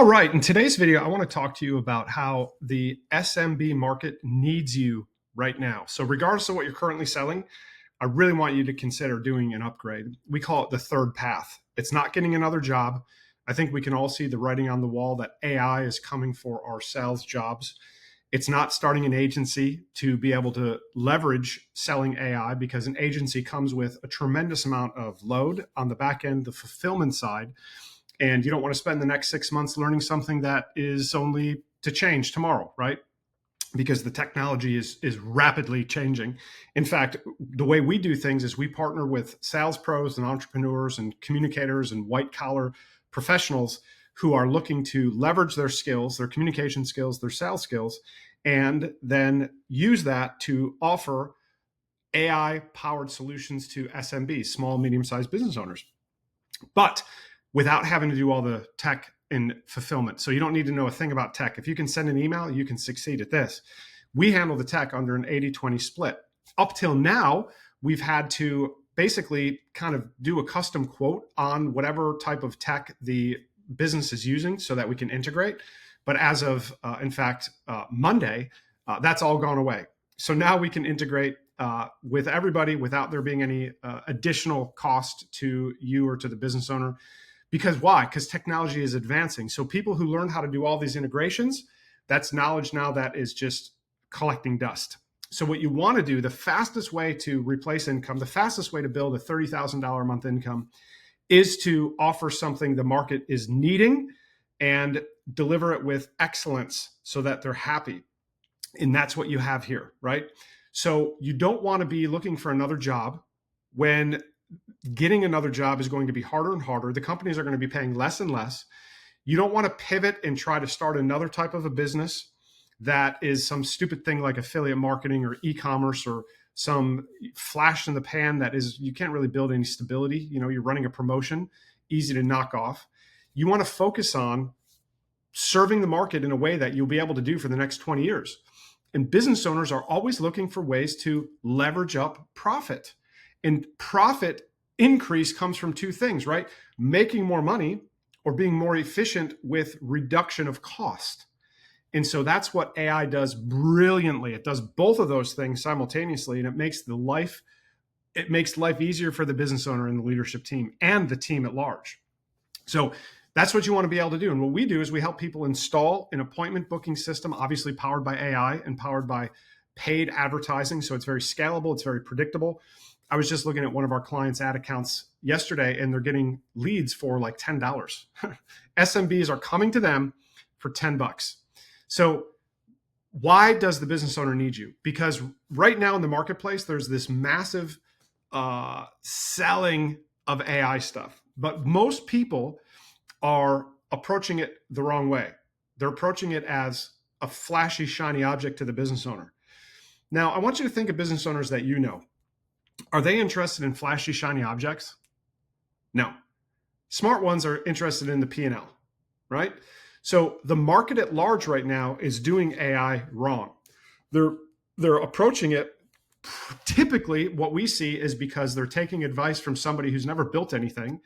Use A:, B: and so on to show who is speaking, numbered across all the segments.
A: All right, in today's video, I want to talk to you about how the SMB market needs you right now. So regardless of what you're currently selling, I really want you to consider doing an upgrade. We call it the third path. It's not getting another job. I think we can all see the writing on the wall that AI is coming for our sales jobs. It's not starting an agency to be able to leverage selling AI, because an agency comes with a tremendous amount of load on the back end, the fulfillment side. And you don't want to spend the next 6 months learning something that is only to change tomorrow, right? Because the technology is rapidly changing. In fact, the way we do things is we partner with sales pros and entrepreneurs and communicators and white collar professionals who are looking to leverage their skills, their communication skills, their sales skills, and then use that to offer AI powered solutions to SMBs, small, medium sized business owners. But without having to do all the tech and fulfillment. So you don't need to know a thing about tech. If you can send an email, you can succeed at this. We handle the tech under an 80-20 split. Up till now, we've had to basically kind of do a custom quote on whatever type of tech the business is using so that we can integrate. But as of, Monday, that's all gone away. So now we can integrate with everybody without there being any additional cost to you or to the business owner. Because why? Because technology is advancing. So people who learn how to do all these integrations, that's knowledge now that is just collecting dust. So what you want to do, the fastest way to replace income, the fastest way to build a $30,000 a month income is to offer something the market is needing and deliver it with excellence so that they're happy. And that's what you have here, right? So you don't want to be looking for another job when getting another job is going to be harder and harder. The companies are going to be paying less and less. You don't want to pivot and try to start another type of a business that is some stupid thing like affiliate marketing or e-commerce or some flash in the pan that is, you can't really build any stability. You know, you're running a promotion, easy to knock off. You want to focus on serving the market in a way that you'll be able to do for the next 20 years. And business owners are always looking for ways to leverage up profit. And profit increase comes from two things, right? Making more money or being more efficient with reduction of cost. And so that's what AI does brilliantly. It does both of those things simultaneously, and it makes life easier for the business owner and the leadership team and the team at large. So that's what you want to be able to do. And what we do is we help people install an appointment booking system, obviously powered by AI and powered by paid advertising. So it's very scalable. It's very predictable. I was just looking at one of our clients' ad accounts yesterday, and they're getting leads for like $10. SMBs are coming to them for $10. So why does the business owner need you? Because right now in the marketplace, there's this massive selling of AI stuff. But most people are approaching it the wrong way. They're approaching it as a flashy, shiny object to the business owner. Now, I want you to think of business owners that you know. Are they interested in flashy, shiny objects? No. Smart ones are interested in the P&L, right? So the market at large right now is doing AI wrong. They're approaching it. Typically, what we see is because they're taking advice from somebody who's never built anything,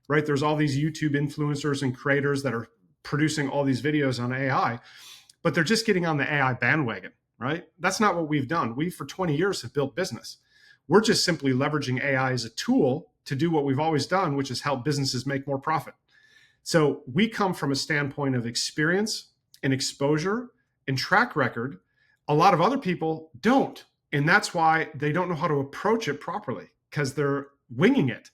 A: right? There's all these YouTube influencers and creators that are producing all these videos on AI, but they're just getting on the AI bandwagon, right? That's not what we've done. We, for 20 years, have built business. We're just simply leveraging AI as a tool to do what we've always done, which is help businesses make more profit. So we come from a standpoint of experience and exposure and track record. A lot of other people don't. And that's why they don't know how to approach it properly, because they're winging it.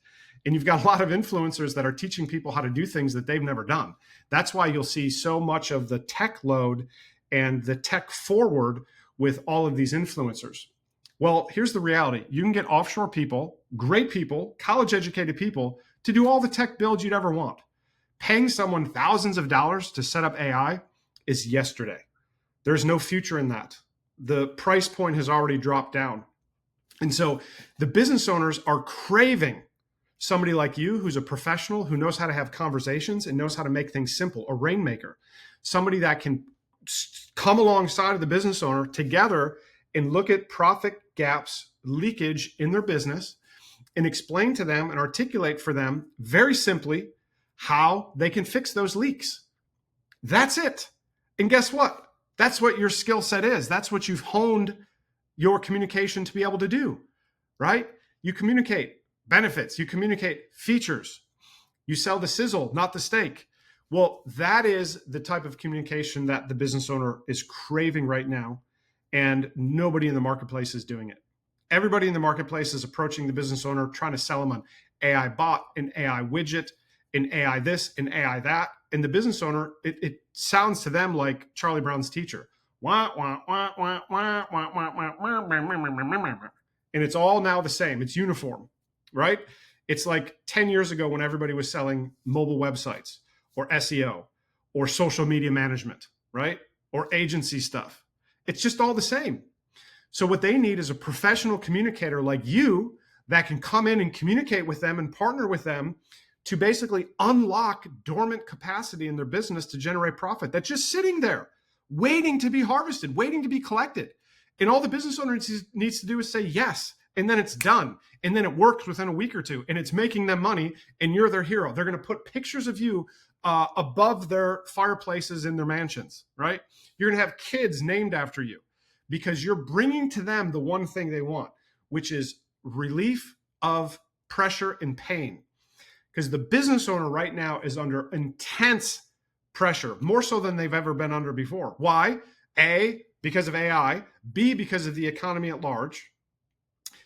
A: And you've got a lot of influencers that are teaching people how to do things that they've never done. That's why you'll see so much of the tech load and the tech forward with all of these influencers. Well, here's the reality. You can get offshore people, great people, college-educated people to do all the tech builds you'd ever want. Paying someone thousands of dollars to set up AI is yesterday. There's no future in that. The price point has already dropped down. And so the business owners are craving somebody like you who's a professional, who knows how to have conversations and knows how to make things simple, a rainmaker, somebody that can come alongside of the business owner together and look at profit gaps, leakage in their business, and explain to them and articulate for them very simply how they can fix those leaks. That's it. And guess what? That's what your skill set is. That's what you've honed your communication to be able to do, right? You communicate benefits, you communicate features, you sell the sizzle, not the steak. Well, that is the type of communication that the business owner is craving right now, and nobody in the marketplace is doing it. Everybody in the marketplace is approaching the business owner, trying to sell them an AI bot, an AI widget, an AI this, an AI that. And the business owner, it sounds to them like Charlie Brown's teacher. And it's all now the same. It's uniform, right? It's like 10 years ago when everybody was selling mobile websites or SEO or social media management, right? Or agency stuff. It's just all the same. So what they need is a professional communicator like you that can come in and communicate with them and partner with them to basically unlock dormant capacity in their business to generate profit that's just sitting there, waiting to be harvested, waiting to be collected. And all the business owner needs to do is say yes, and then it's done. And then it works within a week or two, and it's making them money, and you're their hero. They're going to put pictures of you above their fireplaces in their mansions, right? You're going to have kids named after you because you're bringing to them the one thing they want, which is relief of pressure and pain. Because the business owner right now is under intense pressure, more so than they've ever been under before. Why? A, because of AI. B, because of the economy at large.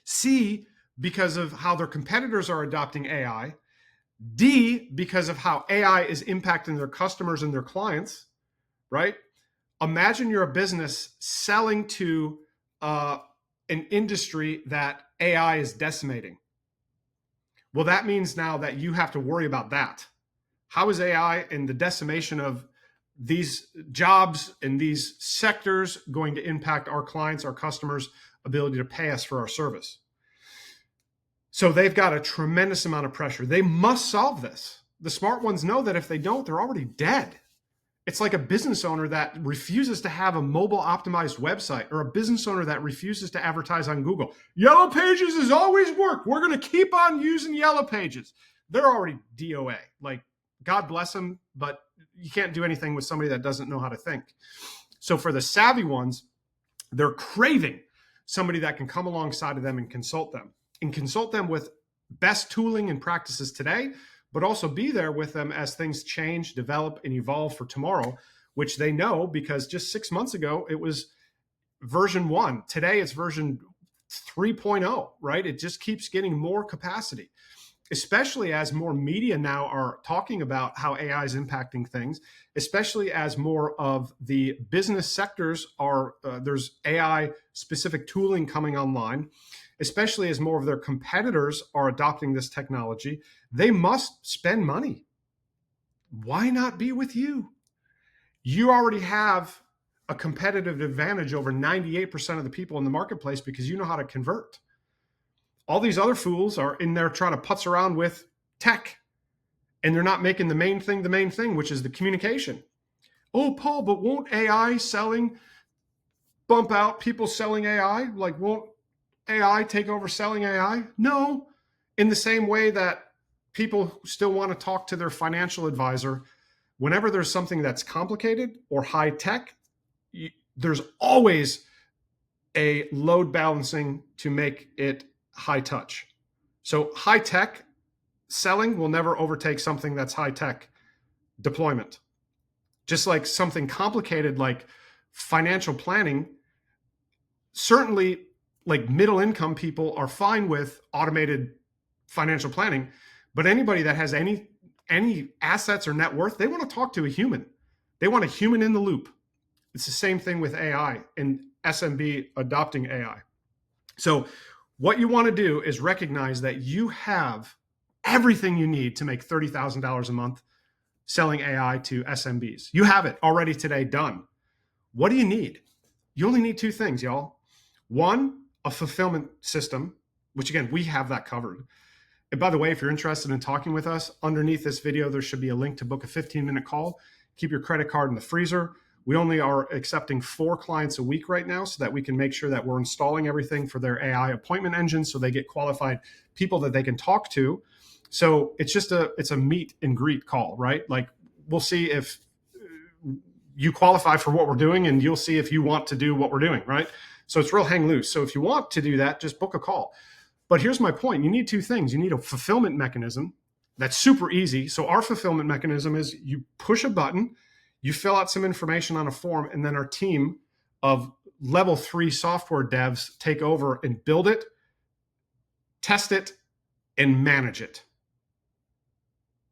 A: C, because of how their competitors are adopting AI. D, because of how AI is impacting their customers and their clients, right? Imagine you're a business selling to an industry that AI is decimating. Well, that means now that you have to worry about that. How is AI and the decimation of these jobs in these sectors going to impact our clients, our customers' ability to pay us for our service? So they've got a tremendous amount of pressure. They must solve this. The smart ones know that if they don't, they're already dead. It's like a business owner that refuses to have a mobile optimized website, or a business owner that refuses to advertise on Google. Yellow Pages has always worked. We're going to keep on using Yellow Pages. They're already DOA. Like, God bless them, but you can't do anything with somebody that doesn't know how to think. So for the savvy ones, they're craving somebody that can come alongside of them and consult them with best tooling and practices today, but also be there with them as things change, develop, and evolve for tomorrow, which they know because just 6 months ago, it was version 1. Today, it's version 3.0, right? It just keeps getting more capacity, especially as more media now are talking about how AI is impacting things, especially as more of the business sectors are, there's AI-specific tooling coming online, especially as more of their competitors are adopting this technology. They must spend money. Why not be with you? You already have a competitive advantage over 98% of the people in the marketplace because you know how to convert. All these other fools are in there trying to putz around with tech, and they're not making the main thing, which is the communication. Oh, Paul, but won't AI selling bump out people selling AI? Like, won't AI take over selling AI? No. In the same way that people still want to talk to their financial advisor, whenever there's something that's complicated or high tech, there's always a load balancing to make it high touch. So high tech selling will never overtake something that's high tech deployment. Just like something complicated like financial planning, certainly like middle income people are fine with automated financial planning, but anybody that has any assets or net worth, they want to talk to a human. They want a human in the loop. It's the same thing with AI and SMB adopting AI. So what you want to do is recognize that you have everything you need to make $30,000 a month selling AI to SMBs. You have it already today done. What do you need? You only need 2 things, y'all. One, a fulfillment system, which again, we have that covered. And by the way, if you're interested in talking with us, underneath this video, there should be a link to book a 15-minute call. Keep your credit card in the freezer. We only are accepting 4 clients a week right now so that we can make sure that we're installing everything for their AI appointment engine so they get qualified people that they can talk to. So it's just it's a meet and greet call, right? Like, we'll see if you qualify for what we're doing, and you'll see if you want to do what we're doing, right? So it's real hang loose. So if you want to do that, just book a call. But here's my point. You need two things. You need a fulfillment mechanism that's super easy. So our fulfillment mechanism is you push a button, you fill out some information on a form, and then our team of level 3 software devs take over and build it, test it, and manage it.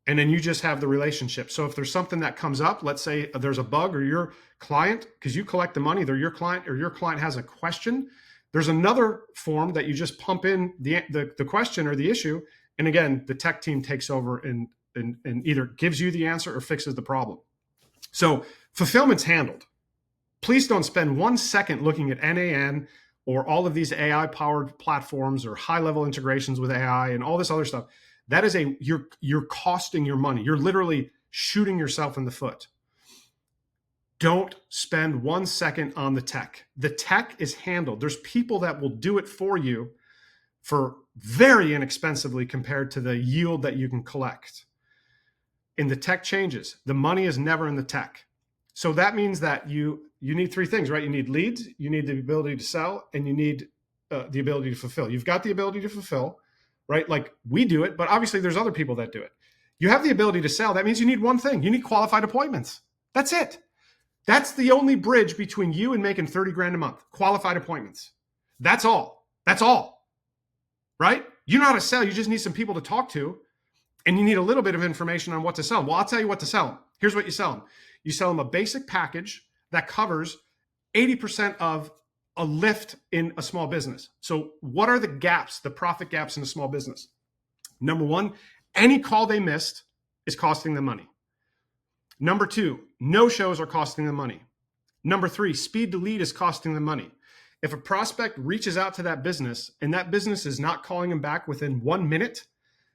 A: And then you just have the relationship. So if there's something that comes up, let's say there's a bug, or your client, because you collect the money, they're your client, or your client has a question, there's another form that you just pump in the question or the issue. And again, the tech team takes over and either gives you the answer or fixes the problem. So fulfillment's handled. Please don't spend 1 second looking at NAN or all of these AI-powered platforms or high-level integrations with AI and all this other stuff. That is you're costing your money. You're literally shooting yourself in the foot. Don't spend 1 second on the tech. The tech is handled. There's people that will do it for you for very inexpensively compared to the yield that you can collect. And the tech changes. The money is never in the tech. So that means that you need 3 things, right? You need leads, you need the ability to sell, and you need the ability to fulfill. You've got the ability to fulfill, right? Like we do it, but obviously there's other people that do it. You have the ability to sell. That means you need one thing. You need qualified appointments. That's it. That's the only bridge between you and making 30 grand a month. Qualified appointments. That's all. That's all. Right? You know how to sell. You just need some people to talk to, and you need a little bit of information on what to sell. Well, I'll tell you what to sell them. Here's what you sell them. You sell them a basic package that covers 80% of a lift in a small business. So what are the gaps, the profit gaps in a small business? Number 1, any call they missed is costing them money. Number 2, no-shows are costing them money. Number 3, speed to lead is costing them money. If a prospect reaches out to that business and that business is not calling them back within 1 minute,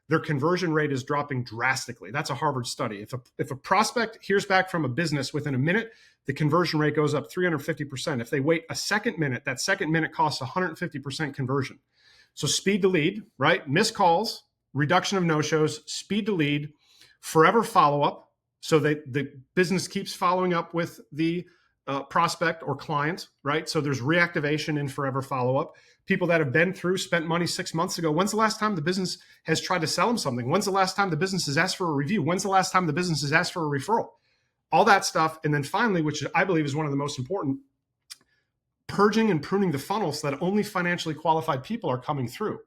A: their conversion rate is dropping drastically. That's a Harvard study. If a prospect hears back from a business within a minute, the conversion rate goes up 350%. If they wait a second minute, that second minute costs 150% conversion. So speed to lead, right? Missed calls, reduction of no-shows, speed to lead, forever follow-up. So that the business keeps following up with the prospect or client, right? So there's reactivation and forever follow-up. People that have been through, spent money 6 months ago. When's the last time the business has tried to sell them something? When's the last time the business has asked for a review? When's the last time the business has asked for a referral? All that stuff. And then finally, which I believe is one of the most important, purging and pruning the funnel so that only financially qualified people are coming through.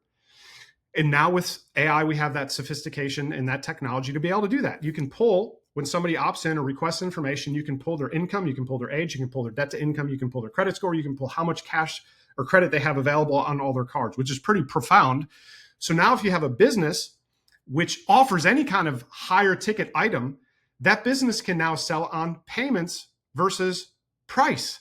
A: And now with AI, we have that sophistication and that technology to be able to do that. You can pull, when somebody opts in or requests information, you can pull their income, you can pull their age, you can pull their debt to income, you can pull their credit score, you can pull how much cash or credit they have available on all their cards, which is pretty profound. So now if you have a business which offers any kind of higher ticket item, that business can now sell on payments versus price,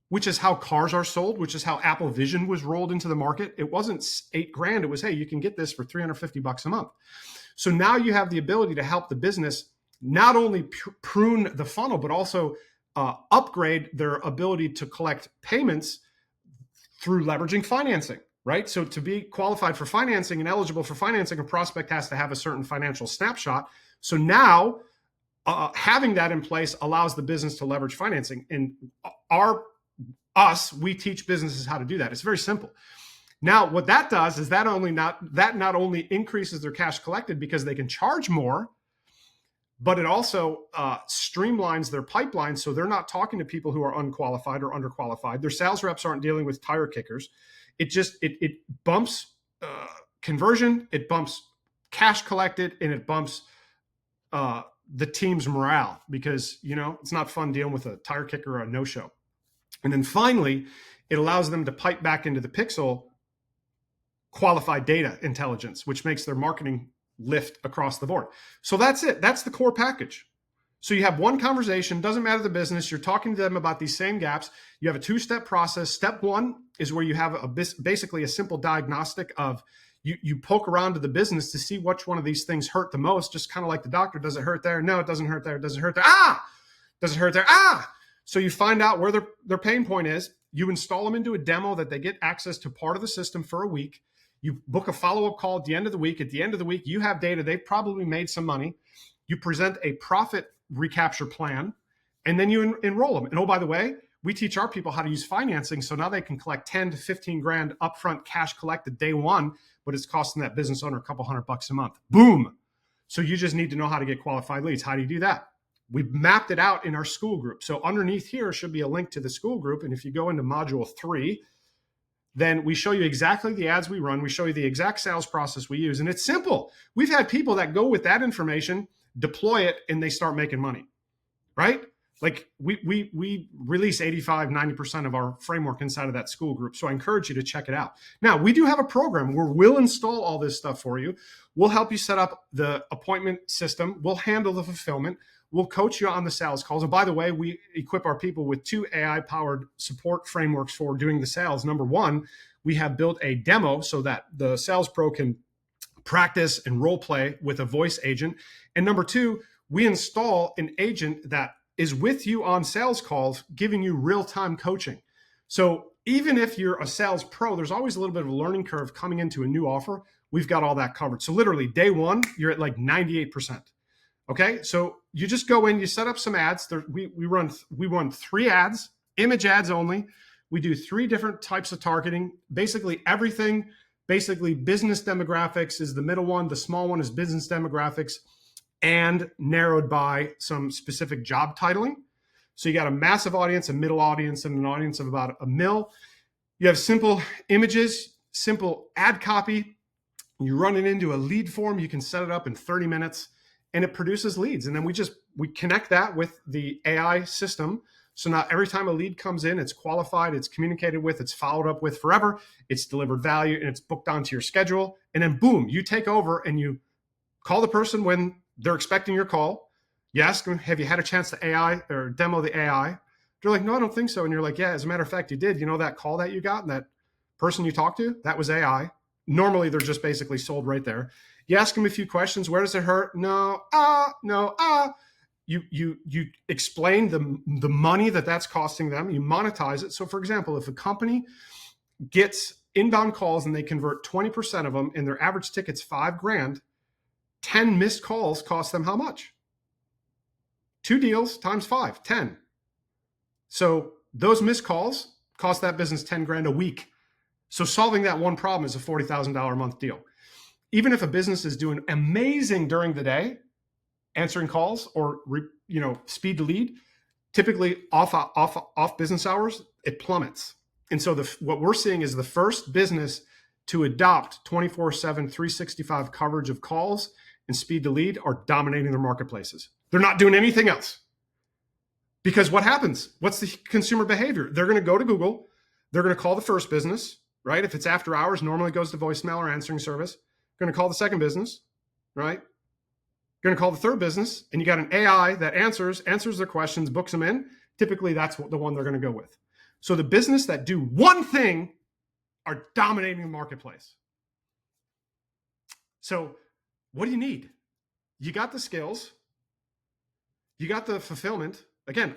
A: which is how cars are sold, which is how Apple Vision was rolled into the market. It wasn't $8 grand. It was, hey, you can get this for $350 a month. So now you have the ability to help the business not only prune the funnel, but also upgrade their ability to collect payments through leveraging financing, right? So to be qualified for financing and eligible for financing, a prospect has to have a certain financial snapshot. So now having that in place allows the business to leverage financing. And we teach businesses how to do that. It's very simple. Now, what that does is that not only increases their cash collected because they can charge more, but it also streamlines their pipeline so they're not talking to people who are unqualified or underqualified. Their sales reps aren't dealing with tire kickers. It bumps conversion, it bumps cash collected, and it bumps the team's morale because, it's not fun dealing with a tire kicker or a no-show. And then finally, it allows them to pipe back into the Pixel qualified data intelligence, which makes their marketing lift across the board. So that's it. That's the core package. So you have one conversation, doesn't matter the business, you're talking to them about these same gaps. You have a 2-step process. Step 1 is where you have basically a simple diagnostic of you poke around to the business to see which one of these things hurt the most, just kind of like the doctor. Does it hurt there? No, it doesn't hurt there. Does it hurt there? Does it hurt there? So you find out where their pain point is. You install them into a demo that they get access to part of the system for a week. You book a follow-up call at the end of the week. At the end of the week, you have data. They've probably made some money. You present a profit recapture plan, and then you enroll them. And oh, by the way, we teach our people how to use financing, so now they can collect 10 to 15 grand upfront cash collected day one, but it's costing that business owner a couple $100 a month. Boom. So you just need to know how to get qualified leads. How do you do that? We've mapped it out in our Skool group. So underneath here should be a link to the Skool group. And if you go into module 3, then we show you exactly the ads we run. We show you the exact sales process we use. And it's simple. We've had people that go with that information, deploy it, and they start making money, right? Like we release 85, 90% of our framework inside of that Skool group. So I encourage you to check it out. Now, we do have a program where we'll install all this stuff for you. We'll help you set up the appointment system. We'll handle the fulfillment. We'll coach you on the sales calls. And by the way, we equip our people with 2 AI-powered support frameworks for doing the sales. Number one, we have built a demo so that the sales pro can practice and role play with a voice agent. And number two, we install an agent that is with you on sales calls, giving you real-time coaching. So even if you're a sales pro, there's always a little bit of a learning curve coming into a new offer. We've got all that covered. So literally day one, you're at like 98%. Okay, so you just go in, you set up some ads. We run 3 ads, image ads only. We do 3 different types of targeting, basically everything. Basically, business demographics is the middle one. The small one is business demographics and narrowed by some specific job titling. So you got a massive audience, a middle audience, and an audience of about a mil. You have simple images, simple ad copy. You run it into a lead form. You can set it up in 30 minutes. And it produces leads. And then we connect that with the AI system. So now every time a lead comes in, it's qualified, it's communicated with, it's followed up with forever, it's delivered value, and it's booked onto your schedule. And then boom, you take over and you call the person when they're expecting your call. You ask them, have you had a chance to AI or demo the AI? They're like, no, I don't think so. And you're like, yeah, as a matter of fact, you did. You know that call that you got and that person you talked to? That was AI. Normally, they're just basically sold right there. You ask them a few questions. Where does it hurt? No, no. You explain the money that's costing them. You monetize it. So, for example, if a company gets inbound calls and they convert 20% of them, and their average ticket's $5,000, 10 missed calls cost them how much? 2 deals times 5, 10. So those missed calls cost that business 10 grand a week. So solving that one problem is a $40,000 a month deal. Even if a business is doing amazing during the day, answering calls or speed to lead, typically off business hours, it plummets. And so what we're seeing is the first business to adopt 24/7, 365 coverage of calls and speed to lead are dominating their marketplaces. They're not doing anything else. Because what happens? What's the consumer behavior? They're going to go to Google. They're going to call the first business, right? If it's after hours, normally it goes to voicemail or answering service. Going to call the second business, right? Going to call the third business, and you got an AI that answers their questions, books them in. Typically, that's the one they're going to go with. So the business that do one thing are dominating the marketplace. So what do you need? You got the skills. You got the fulfillment. Again,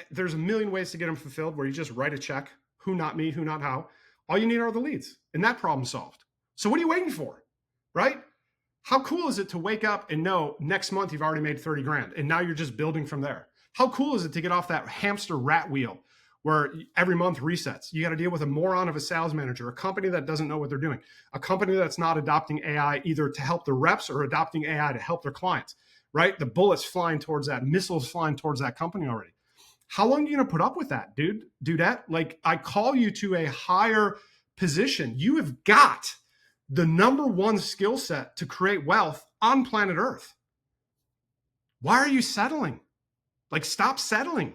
A: there's a million ways to get them fulfilled where you just write a check. Who, not me, who, not how. All you need are the leads, and that problem solved. So what are you waiting for? Right? How cool is it to wake up and know next month you've already made 30 grand and now you're just building from there? How cool is it to get off that hamster rat wheel where every month resets? You got to deal with a moron of a sales manager, a company that doesn't know what they're doing, a company that's not adopting AI either to help the reps or adopting AI to help their clients, right? The bullets flying towards that, missiles flying towards that company already. How long are you going to put up with that, dudette? Like, I call you to a higher position. You have got the number one skill set to create wealth on planet Earth. Why are you settling? Like, stop settling.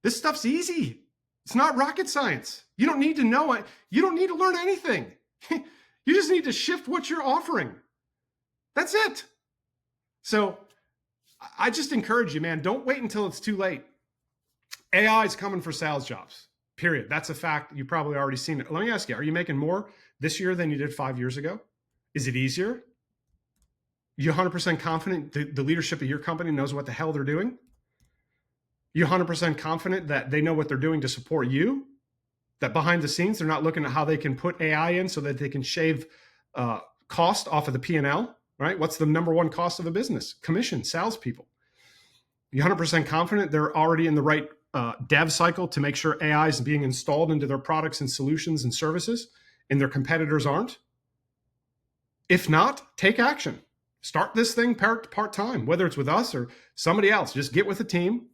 A: This stuff's easy. It's not rocket science. You don't need to know it. You don't need to learn anything. You just need to shift what you're offering. That's it. So I just encourage you, man, don't wait until it's too late. AI is coming for sales jobs, period. That's a fact. You've probably already seen it. Let me ask you, are you making more this year than you did 5 years ago? Is it easier? You 100% confident the leadership of your company knows what the hell they're doing? You 100% confident that they know what they're doing to support you? That behind the scenes, they're not looking at how they can put AI in so that they can shave cost off of the P&L, right? What's the number one cost of a business? Commission, salespeople. You 100% confident they're already in the right dev cycle to make sure AI is being installed into their products and solutions and services, and their competitors aren't? If not, take action. Start this thing part-time, whether it's with us or somebody else. Just get with a team,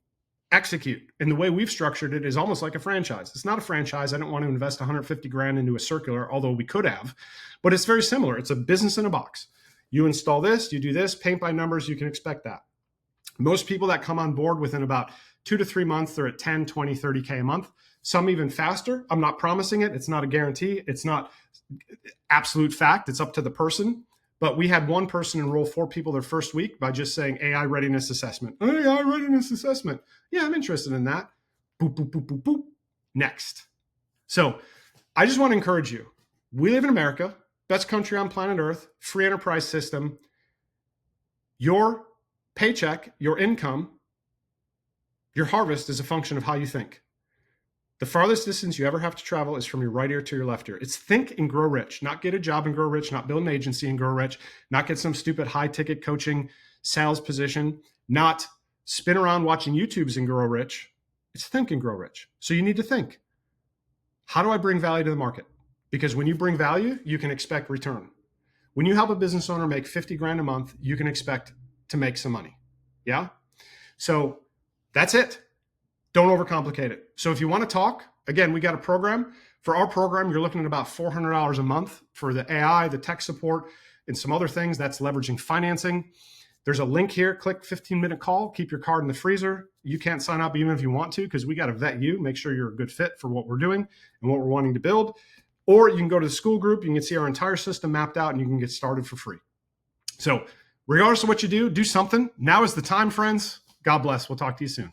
A: execute. And the way we've structured it is almost like a franchise. It's not a franchise. I don't want to invest 150 grand into a circular, although we could have, but it's very similar. It's a business in a box. You install this, you do this, paint by numbers, you can expect that. Most people that come on board within about 2 to 3 months, they're at 10, 20, 30K a month. Some even faster. I'm not promising it. It's not a guarantee. It's not absolute fact. It's up to the person. But we had one person enroll 4 people their first week by just saying AI readiness assessment. AI readiness assessment. Yeah, I'm interested in that. Boop, boop, boop, boop, boop. Next. So I just want to encourage you. We live in America, best country on planet Earth, free enterprise system. Your paycheck, your income, your harvest is a function of how you think. The farthest distance you ever have to travel is from your right ear to your left ear. It's think and grow rich, not get a job and grow rich, not build an agency and grow rich, not get some stupid high ticket coaching sales position, not spin around watching YouTubes and grow rich. It's think and grow rich. So you need to think, how do I bring value to the market? Because when you bring value, you can expect return. When you help a business owner make 50 grand a month, you can expect to make some money. Yeah. So that's it. Don't overcomplicate it. So if you want to talk, again, we got a program. For our program, you're looking at about $400 a month for the AI, the tech support, and some other things. That's leveraging financing. There's a link here. Click 15-minute call. Keep your card in the freezer. You can't sign up even if you want to, because we got to vet you, make sure you're a good fit for what we're doing and what we're wanting to build. Or you can go to the Skool group. You can see our entire system mapped out, and you can get started for free. So regardless of what you do something. Now is the time, friends. God bless. We'll talk to you soon.